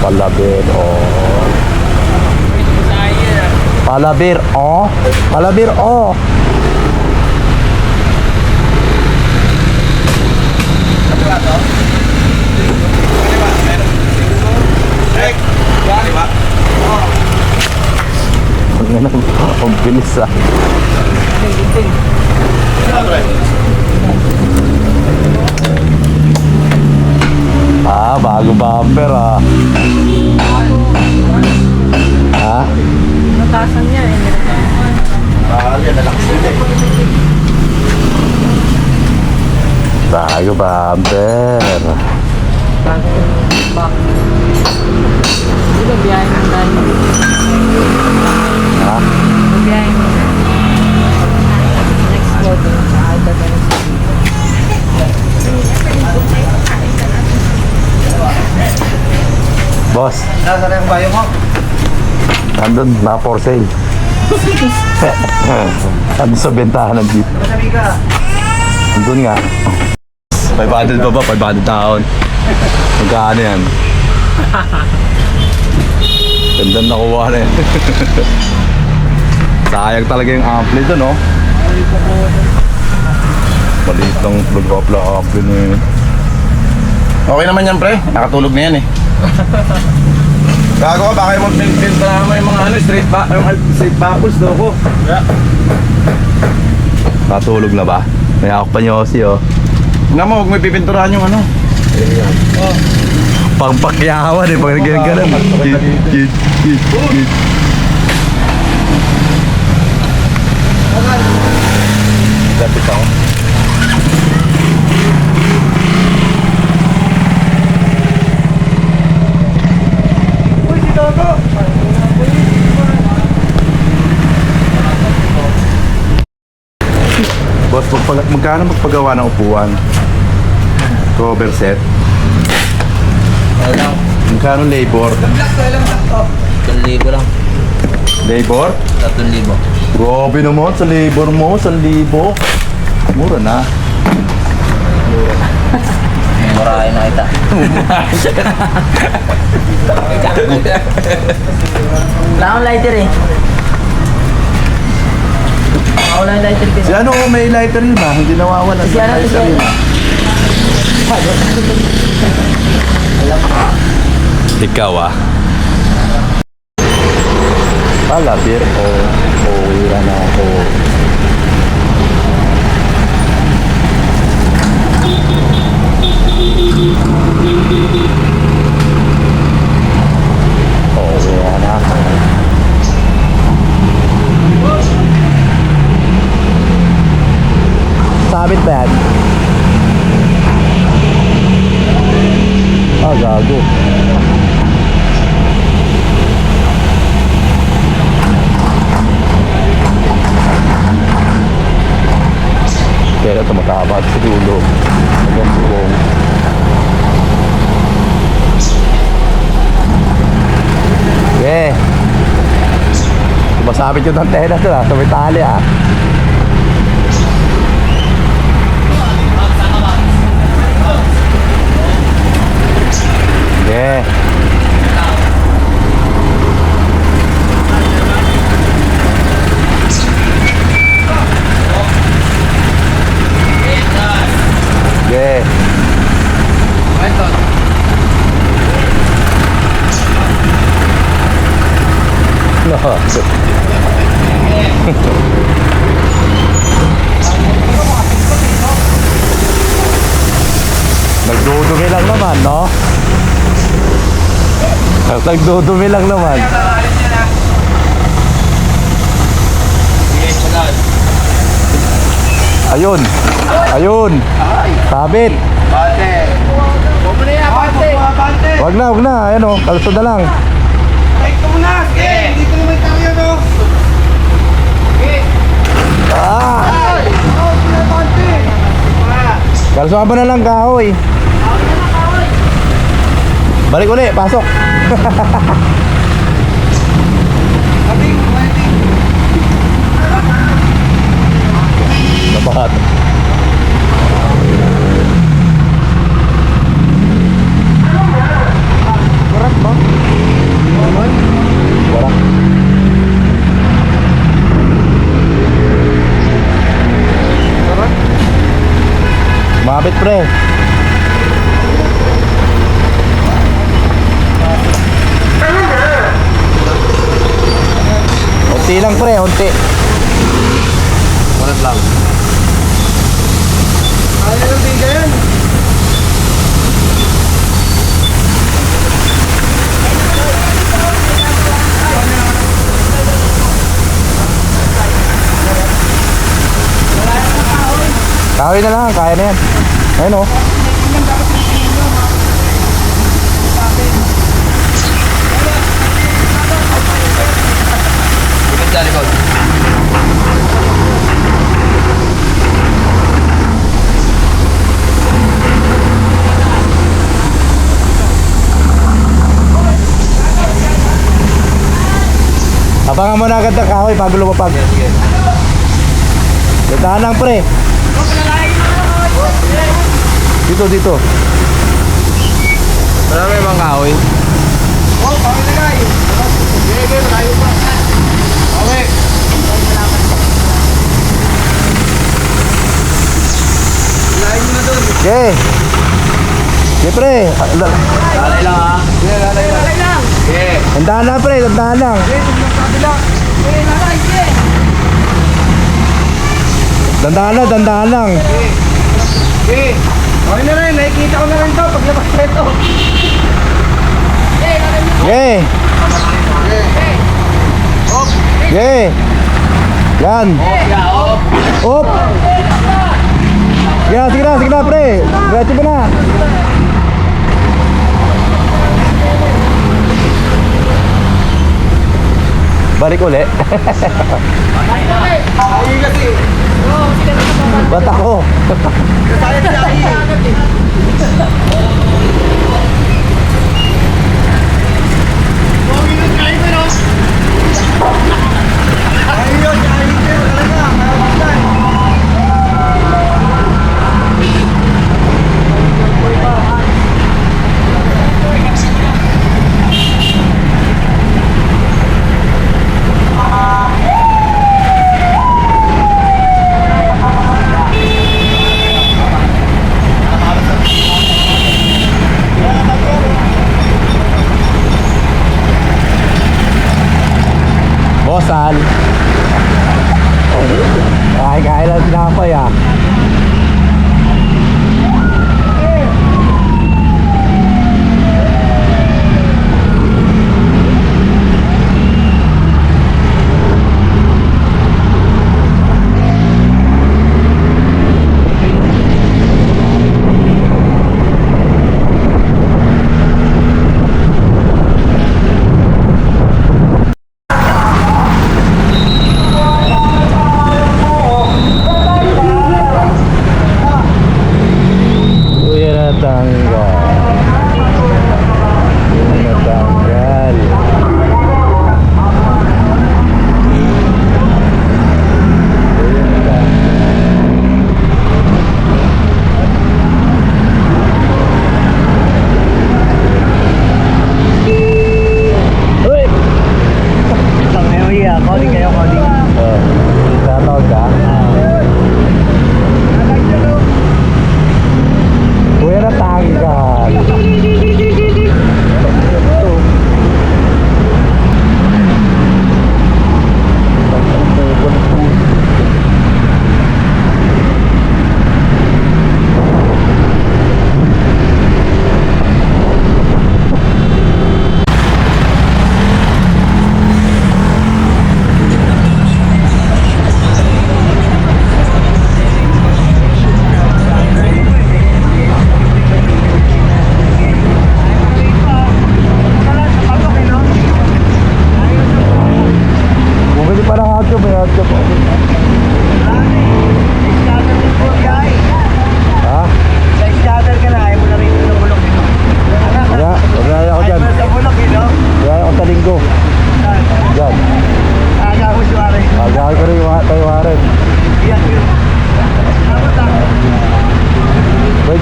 Palabir, oh. Palabir, oh. Palabir, oh. Ang bilis ah. Ah, bago bumper ah. Ha? Natasan niya eh. Yan, nalakas nila eh. Bago bumper. Back. Hindi ba biyahe ng tayo? Ha? Biyahe mo. Next photo. Ay, dadalhin sa Boss, Nasaan na yung bayo mo? nandun na for sale. Nandun sa bentahan ng jeep. Masabi ka. Nandun nga. 500 pa ba? 500 taon. Magkano yan? Ganda nakuha na yan. Sayang talaga yung ampli doon, no? Maliit lang plug-up-la ampli na yun. Okay naman yan, pre. Nakatulog na yan eh. Gago ka, baka yung mag-maintain pa naman yung mga straight backwards daw ko. Yeah. Natulog na ba? May ako pa niyo si oh. Nga mo, huwag may pipinturahan yung ano. Pangpakyawan eh, pag nagagalan. Lapit ako. Uy, si Toto! Boss, magkano magpagawa ng upuan? Cover set? Wala. Magkano labor? 3,000 lang. Labor? 3,000. Grabe naman sa labor mo, 1,000. Mura na. Murahin na kita. Wala akong lighter eh. Wala akong lighter kasi. Si ano, may lighter yun ah, hindi nawawala Si sa ano, lighter si yun. Ikaw ah. Palabir o uwira na ako. Uwira na ako. Sabit ba yan? Ah, gago. Kaya tumatabat sa dulo. Hanggang bubong. Okay. Masabit yung antena doon ah. Sa may tali ah. Okay. Okay. Nagdudumi lang naman, no? Nagdudumi lang naman. Ayun. Ayun. Sabit. Bante! Huwag mo na yan, Bante! Wag na. Ayan o, kalso na lang. Take ka muna! Sige! Dito naman tayo, no? Ah! Ay! Oh, sila, Bante! Kalso ka ba na lang, kahoy? Balik ulit, pasok. Ating, ating! Nabahat. Correct ba? Kapit pre. Unti lang pre, unti. Walat lang. Ano yung biga yan? Kahoy na lang, kaya na yan. Ayun oh. Ikot sa likod. Abangan mo na agad ng kahoy bago lumapag. Gandaan lang pre. Dito, dito. Marami bang kahoy? Oh, kahoy na guys. Sige, tayo pa. Okay. Lain mo na doon. Okay. Okay pre. Lalay lang ha. Sige, lalay lang. Sige. Gandaan lang pre, gandaan lang. Dandaan lang, dandaan lang. Okay. Okay na rin, nakikita ko na rin to paglabas na ito. Okay. Okay. Yan. Op. Yan, sige na pre. Diretso mo na. Balik uli. Ay kasi. Ba't ako? Kasaya siya Bosan. Ay, kaya lang tinapay ah.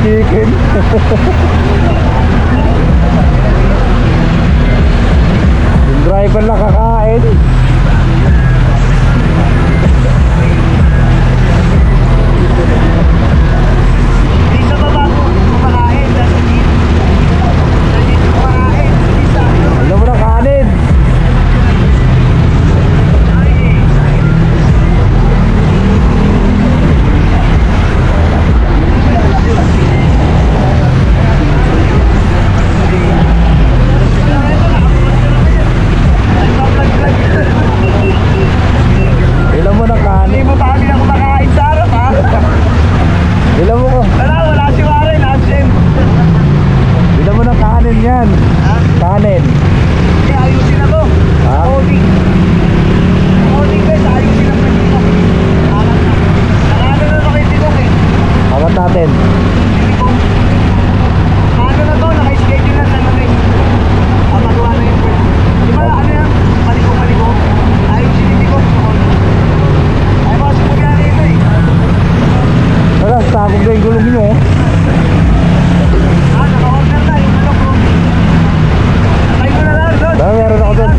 chicken. Yung driver lang kakain. natin? Ano na to, naka-schedule na sa nagay. Magawa na yung first. Di ba ano yan? Paliko-paliko. Ayun, sinili ko. Ay, mga sipugyan ito eh. Wala, sabog na yung gulong nyo. Naka-order na yung bulok ko. Nakay ko na lang doon. Dahil meron ako doon.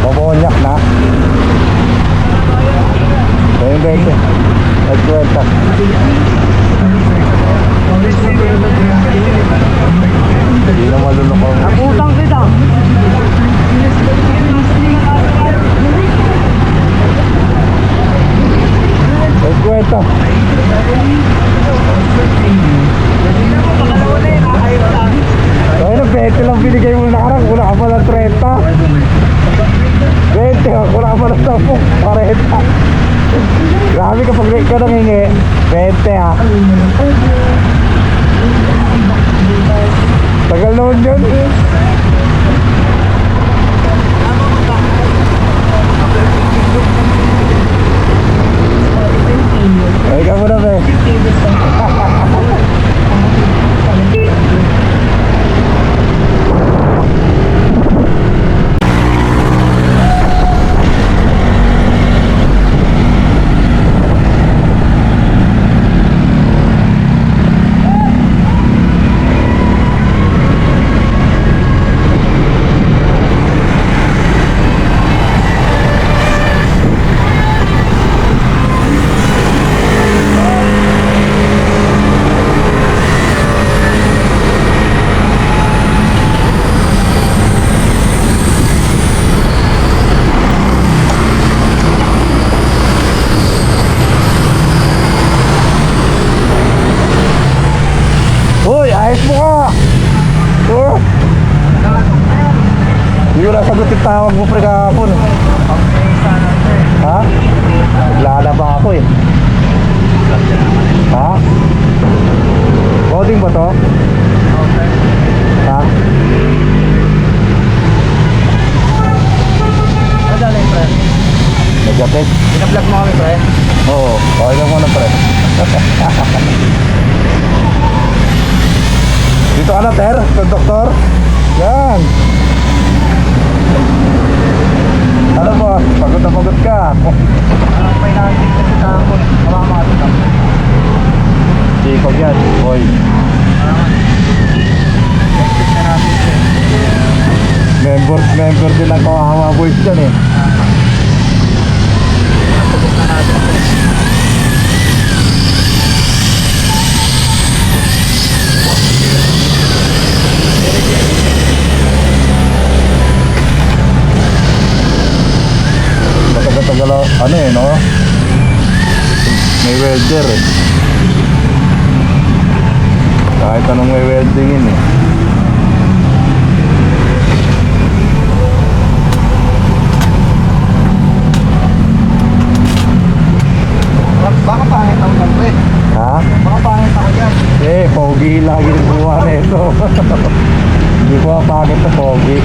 Mamonyak na. So yung 20. Nagkwenta. Hindi na maluloko. Naputang kita. Nagkwenta. So yun, 20 lang binigay mo nakarang. Wala ka pala 30. 20, wala ka pala 10. 40. Grabe kapag late ka nangingi. 20 ha. Tagal naman yun. Ay ka muna be. Uy, ayos mo ka! Oh! Hindi ko nasagot yung tawag mo pre kahapon. Ha? Naglalaba ako eh. Ha? Coding ba to? Ha? Ano daling, pre? Nagapit? Pina-vlog mo kami, pre? Oo, okay lang muna pre. Dito ka na, Ter, doktor. Yan. Ano mo, pagod na pagod ka. May natin kasi sa ako. Kamamati ka. Sipag yan, boy. Member din ang Kawawa Boys dyan eh. Matagal-tagal ano eh, no? May welder eh. Kahit anong may weldingin eh. Baka pangit ako dyan, pre. Ha? Baka pangit ako dyan. Eh, pogi lagi rin buwa na ito. Hindi ko mapakit na pogi.